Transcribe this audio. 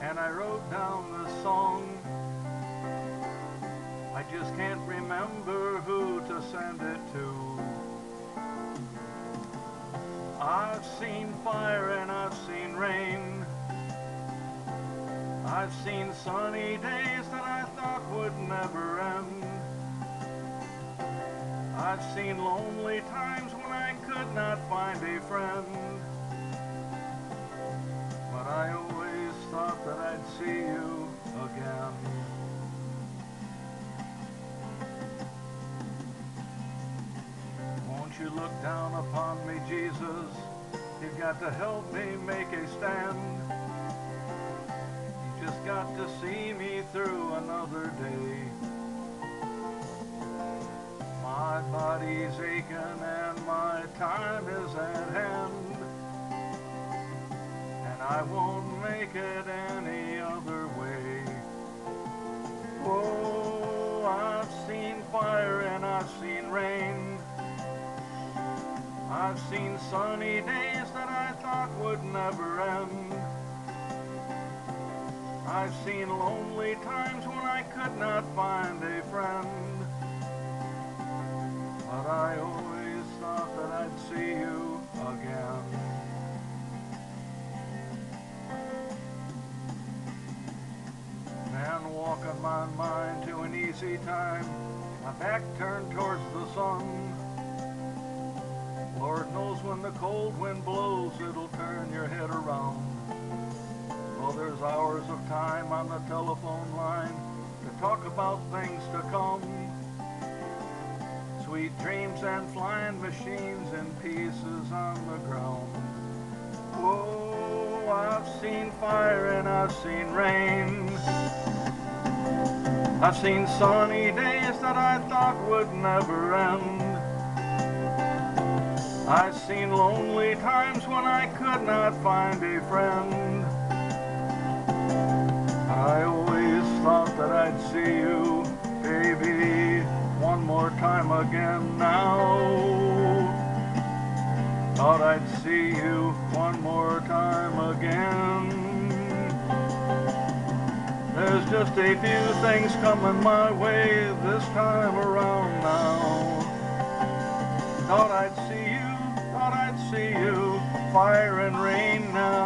and I wrote down this song. I just can't remember who to send it to. I've seen fire and I've seen rain. I've seen sunny days that I thought would never end. I've seen lonely times when I could not find a friend. But I always thought that I'd see you again. Won't you look down upon me, Jesus? You've got to help me make a stand. You just got to see me through another day. My body's aching and my time is at hand, and I won't make it any other way. Oh, I've seen fire and I've seen rain. I've seen sunny days that I thought would never end. I've seen lonely times when I could not find a friend. But I always thought that I'd see you again. Man walking my mind to an easy time, my back turned towards the sun. Lord knows when the cold wind blows, it'll turn your head around. Oh, there's hours of time on the telephone line to talk about things to come. Sweet dreams and flying machines in pieces on the ground. Oh, I've seen fire and I've seen rain. I've seen sunny days that I thought would never end. I've seen lonely times when I could not find a friend. I always thought that I'd see you, baby, one more time again now. Thought I'd see you one more time again. There's just a few things coming my way this time around now. Thought I'd see you, fire and rain now.